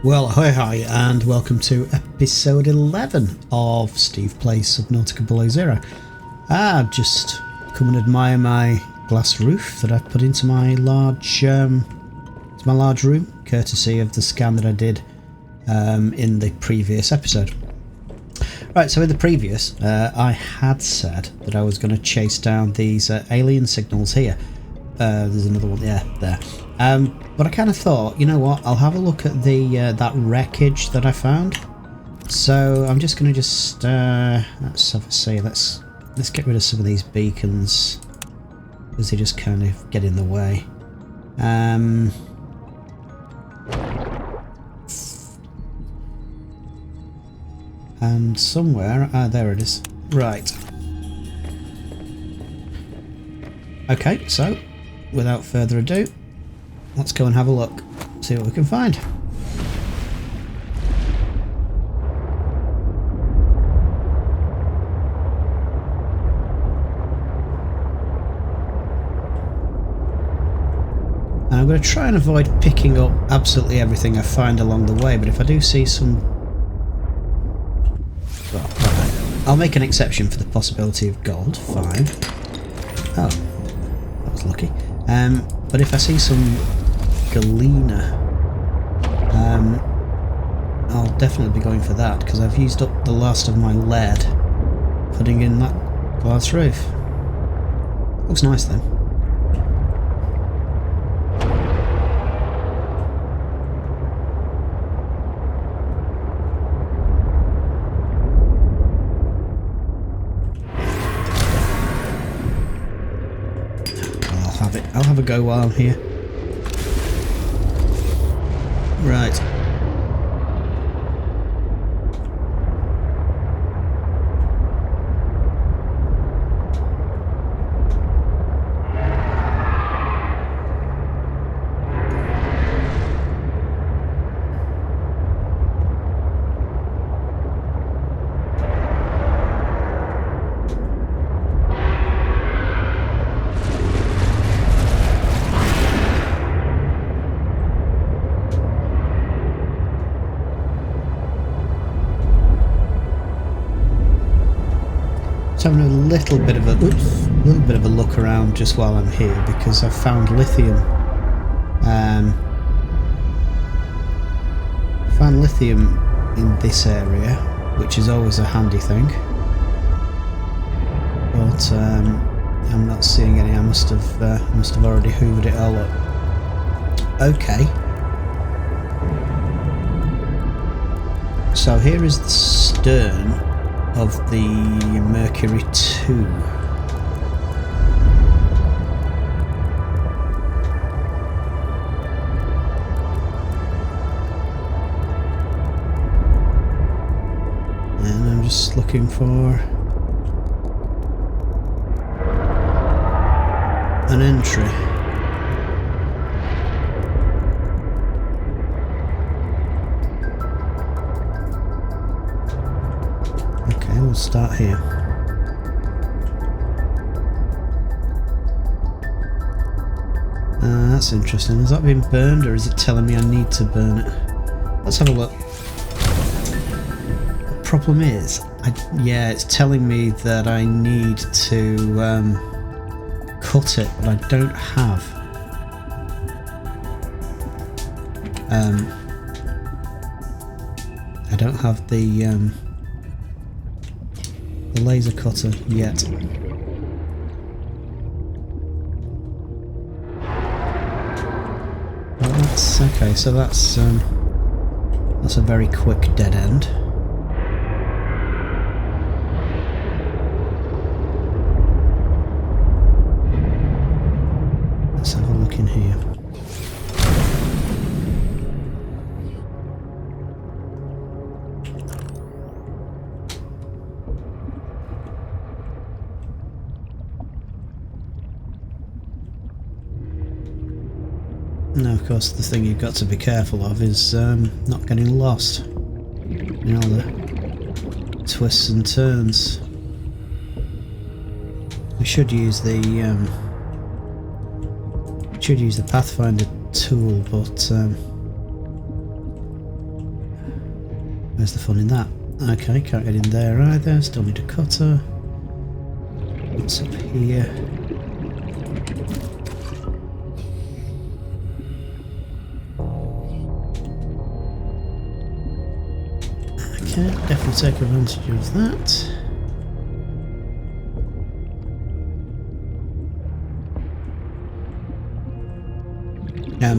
Well, hi, and welcome to episode 11 of Steve Plays Subnautica Below Zero. Just come and admire my glass roof that I've put into my large room, courtesy of the scan that I did in the previous episode. Right, so in the previous, I had said that I was going to chase down these alien signals here. There's another one, yeah, there. But I kind of thought, you know what, I'll have a look at the that wreckage that I found. So I'm just going to let's have a see, let's get rid of some of these beacons, because they just kind of get in the way. And somewhere, there it is. Right. Okay, so without further ado, let's go and have a look, see what we can find. And I'm going to try and avoid picking up absolutely everything I find along the way, but if I do see some... Well, right. I'll make an exception for the possibility of gold, fine. Oh, that was lucky. But if I see some galena, I'll definitely be going for that, because I've used up the last of my lead putting in that glass roof. Looks nice then. I'll have a go while I'm here. Right. Having a little bit of a look around just while I'm here, because I've found lithium. Found lithium in this area, which is always a handy thing. But I'm not seeing any. I must have already hoovered it all up. Okay. So here is the stern of the Mercury II. And I'm just looking for an entry. We'll start here. That's interesting. Has that been burned, or is it telling me I need to burn it? Let's have a look. The problem is, yeah, it's telling me that I need to cut it, but I don't have. I don't have the laser cutter yet. Well, that's okay. So that's a very quick dead end. Let's have a look in here. Now, of course, the thing you've got to be careful of is not getting lost. You know, the twists and turns. We should use the Pathfinder tool, but Where's the fun in that? Okay, can't get in there either. Still need a cutter. What's up here? Okay, definitely take advantage of that.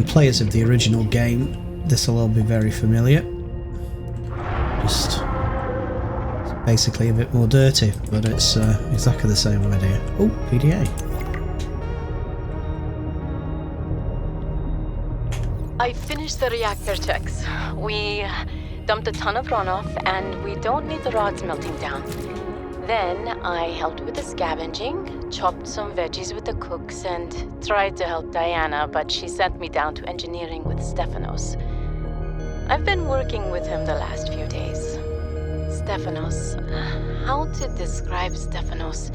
Players of the original game, this will all be very familiar. Just it's basically a bit more dirty, but it's exactly the same idea. Oh, PDA. I finished the reactor checks. We dumped a ton of runoff, and we don't need the rods melting down. Then I helped with the scavenging, chopped some veggies with the cooks, and tried to help Diana, but she sent me down to engineering with Stefanos. I've been working with him the last few days. Stefanos. How to describe Stefanos?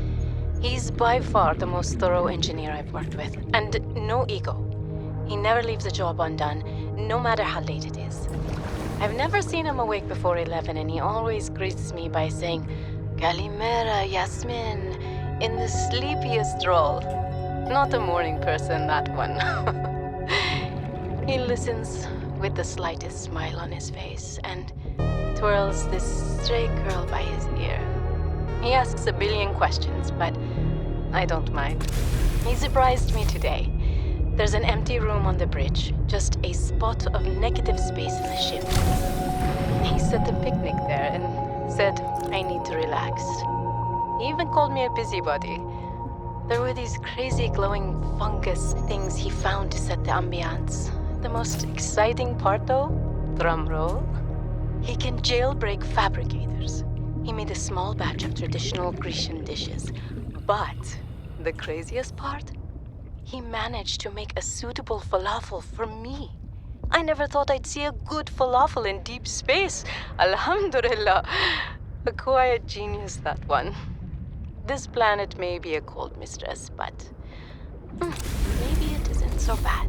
He's by far the most thorough engineer I've worked with, and no ego. He never leaves a job undone, no matter how late it is. I've never seen him awake before 11, and he always greets me by saying, Kalimera, Yasmin, in the sleepiest role. Not a morning person, that one. He listens with the slightest smile on his face and twirls this stray curl by his ear. He asks a billion questions, but I don't mind. He surprised me today. There's an empty room on the bridge, just a spot of negative space in the ship. He set a picnic there and said I need to relax. He even called me a busybody. There were these crazy glowing fungus things he found to set the ambiance. The most exciting part though, drum roll, he can jailbreak fabricators. He made a small batch of traditional Grecian dishes. But the craziest part? He managed to make a suitable falafel for me. I never thought I'd see a good falafel in deep space. Alhamdulillah. A quiet genius, that one. This planet may be a cold mistress, but maybe it isn't so bad.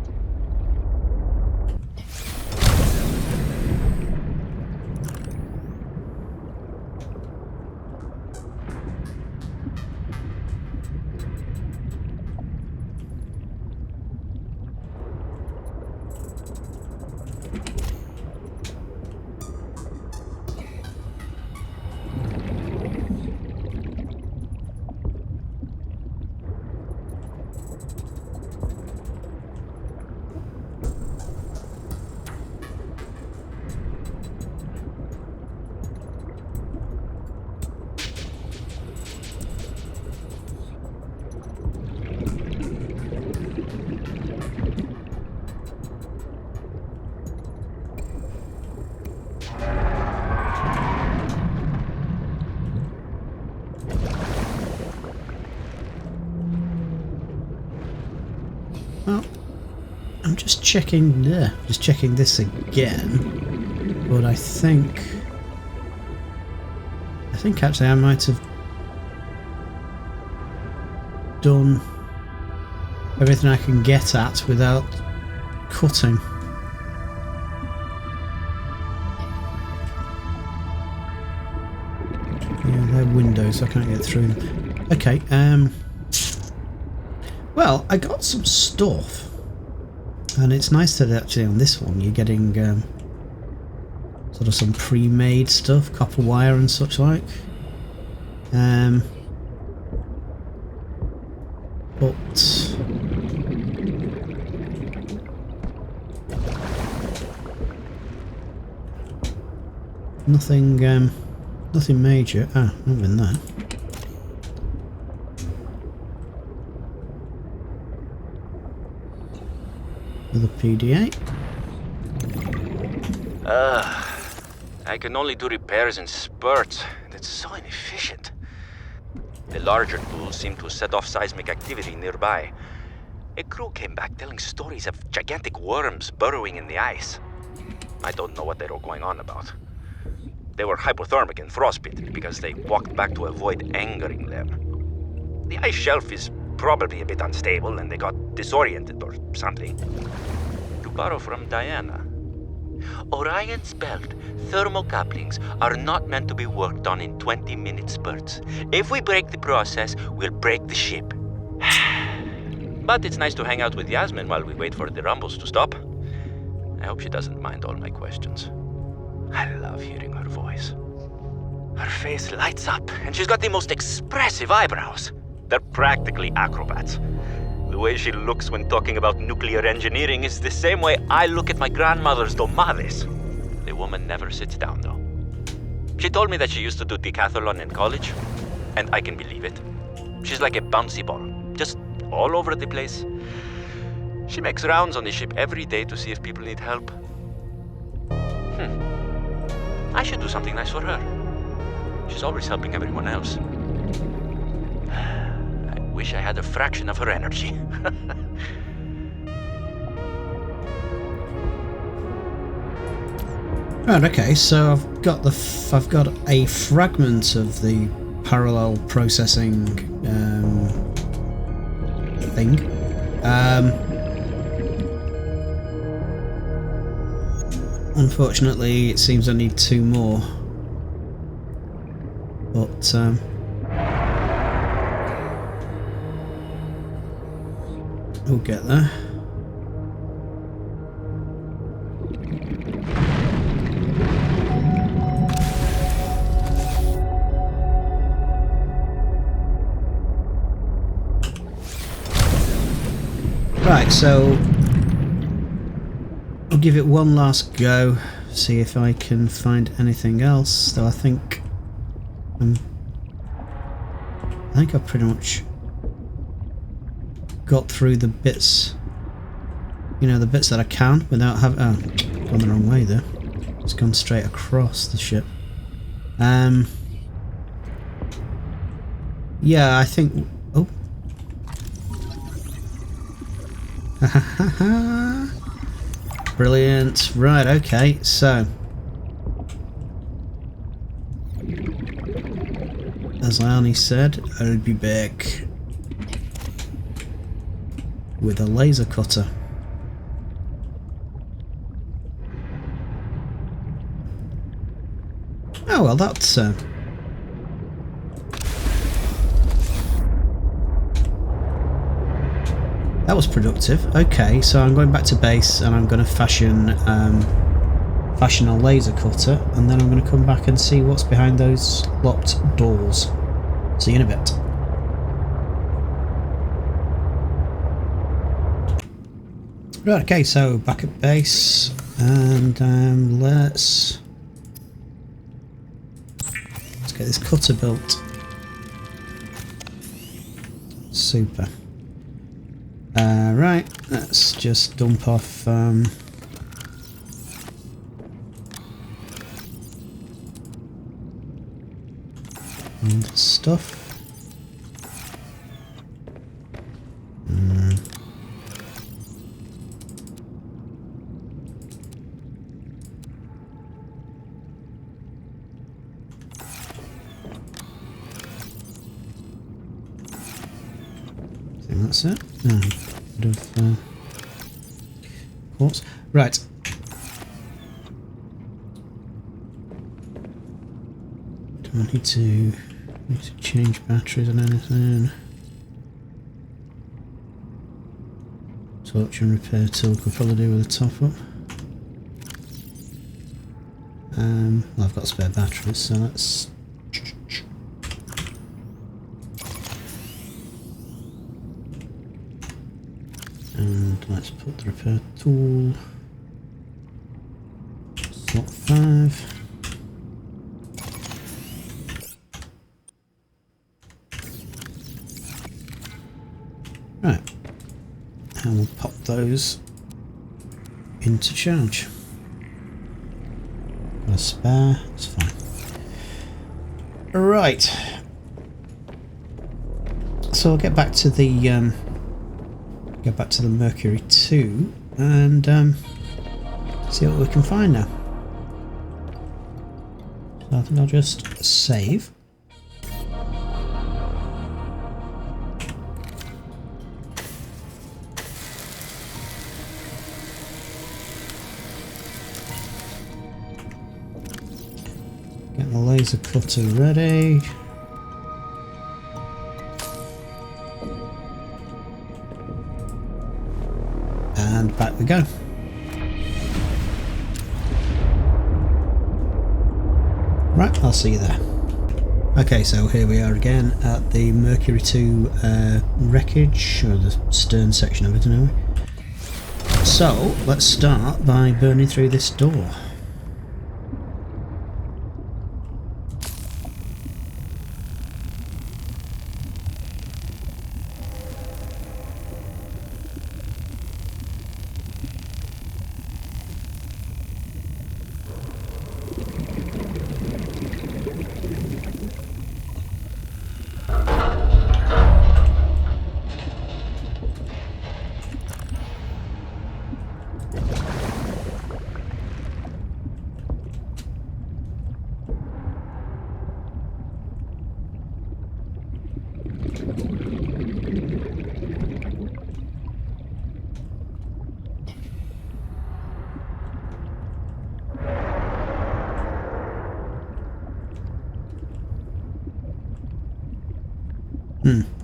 Well, I'm just checking this again, but I think actually I might have done everything I can get at without cutting. Yeah, they're windows, so I can't get through them. Okay, well, I got some stuff, and it's nice that actually on this one you're getting sort of some pre-made stuff, copper wire and such like. But nothing major. Ah, not in there. Another PDA. I can only do repairs in spurts, and it's so inefficient. The larger tools seem to set off seismic activity nearby. A crew came back telling stories of gigantic worms burrowing in the ice. I don't know what they were going on about. They were hypothermic and frostbitten because they walked back to avoid angering them. The ice shelf is probably a bit unstable and they got disoriented or something. To borrow from Diana, Orion's belt thermocouplings are not meant to be worked on in 20-minute spurts. If we break the process, we'll break the ship. But it's nice to hang out with Yasmin while we wait for the rumbles to stop. I hope she doesn't mind all my questions. I love hearing her voice. Her face lights up, and she's got the most expressive eyebrows. They're practically acrobats. The way she looks when talking about nuclear engineering is the same way I look at my grandmother's domades. The woman never sits down, though. She told me that she used to do decathlon in college, and I can believe it. She's like a bouncy ball, just all over the place. She makes rounds on the ship every day to see if people need help. I should do something nice for her. She's always helping everyone else. I wish I had a fraction of her energy. Right, okay, so I've got a fragment of the parallel processing thing. Unfortunately, it seems I need 2 more. But we'll get there. Right, so I'll give it one last go, see if I can find anything else. Though I think I've pretty much got through the bits, the bits that I can without having. Oh, gone the wrong way there. It's gone straight across the ship. Yeah, I think. Oh. Brilliant. Right, okay, so as Ione said, I'll be back with a laser cutter. Oh well, that's that was productive. Okay, so I'm going back to base and I'm going to fashion a laser cutter, and then I'm going to come back and see what's behind those locked doors. See you in a bit. Right, okay, so back at base, and let's get this cutter built. Super. Right, let's just dump off and stuff. I think that's it. No, bit of quartz. Right. Do I need to change batteries and anything? Torch and repair tool could probably do with a top up. Well, I've got spare batteries, so let's. And let's put the repair tool. Slot 5. Right, and we'll pop those into charge. Got a spare, it's fine. Right, so I'll get back to the Mercury II and see what we can find now. So I think I'll just save. laser cutter ready. And back we go. Right, I'll see you there. Okay, so here we are again at the Mercury II wreckage, or the stern section of it anyway. So, let's start by burning through this door.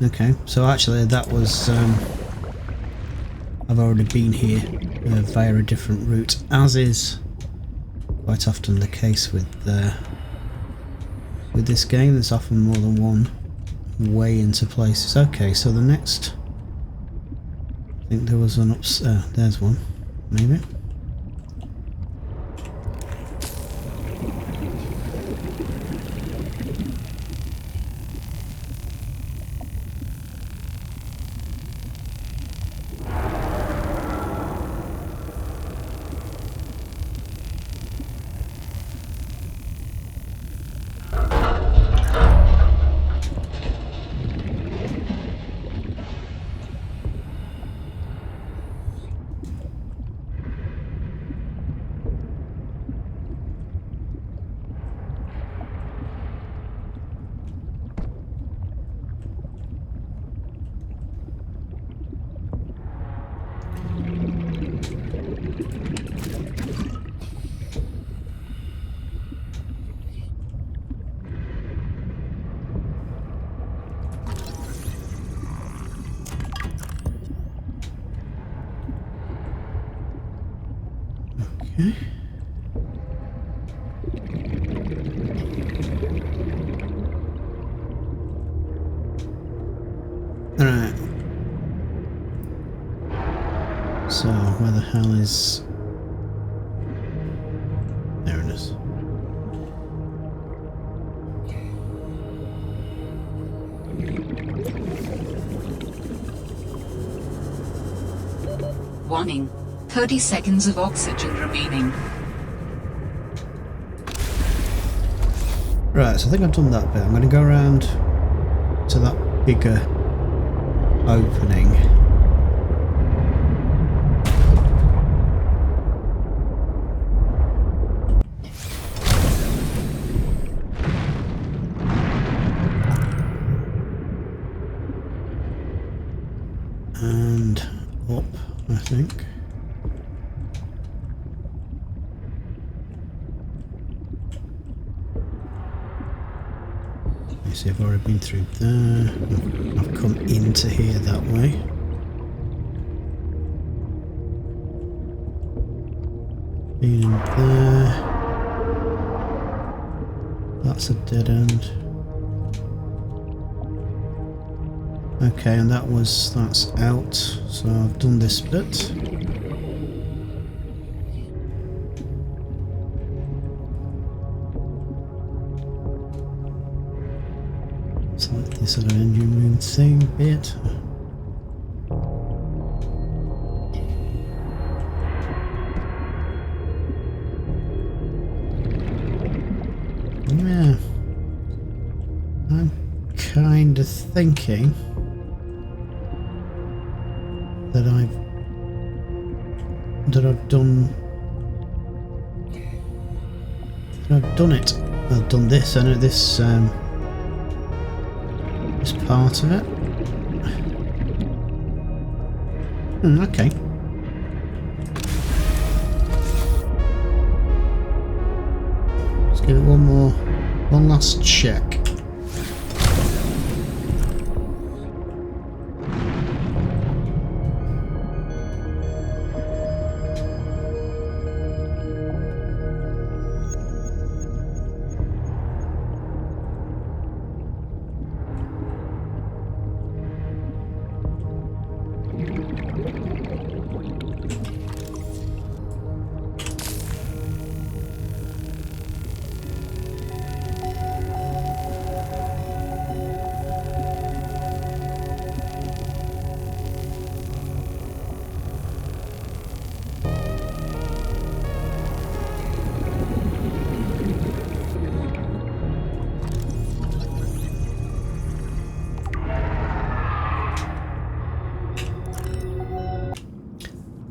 Okay, so actually that was, I've already been here via a different route, as is quite often the case with this game. There's often more than one way into places. Okay, so the next, I think there was an there's one, maybe. Okay. Alright. So, where the hell is... There it is. Warning. 30 seconds of oxygen remaining. Right, so I think I've done that bit. I'm going to go around to that bigger opening. And up, I think. See, I've already been through there. I've come into here that way. Been in there. That's a dead end. Okay, and that's out. So I've done this bit. This sort of engine room thing bit. Yeah, I'm kind of thinking that I've done it. I've done this. I know this. This part of it. Okay. Let's give it one more One last check.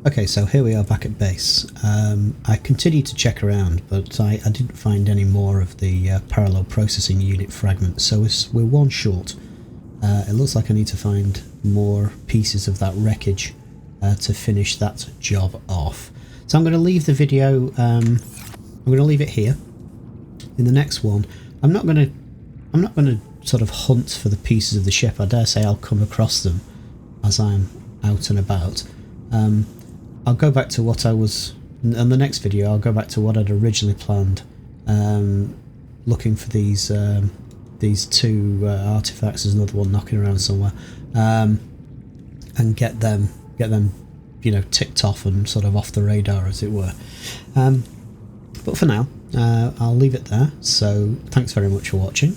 Okay, so here we are back at base. I continued to check around, but I didn't find any more of the parallel processing unit fragments, so we're one short. It looks like I need to find more pieces of that wreckage to finish that job off. So I'm going to leave the video, I'm going to leave it here. In the next one, I'm not going to sort of hunt for the pieces of the ship. I dare say I'll come across them as I'm out and about. I'll go back to what I was... In the next video, I'll go back to what I'd originally planned, looking for these two artifacts. There's another one knocking around somewhere, and get them, you know, ticked off and sort of off the radar, as it were. But for now, I'll leave it there. So thanks very much for watching.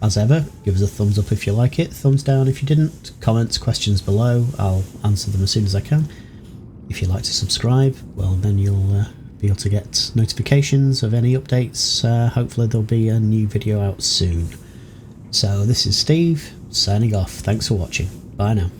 As ever, give us a thumbs up if you like it, thumbs down if you didn't, comments, questions below. I'll answer them as soon as I can. If you'd like to subscribe, well then you'll be able to get notifications of any updates. Hopefully there'll be a new video out soon. So this is Steve, signing off. Thanks for watching. Bye now.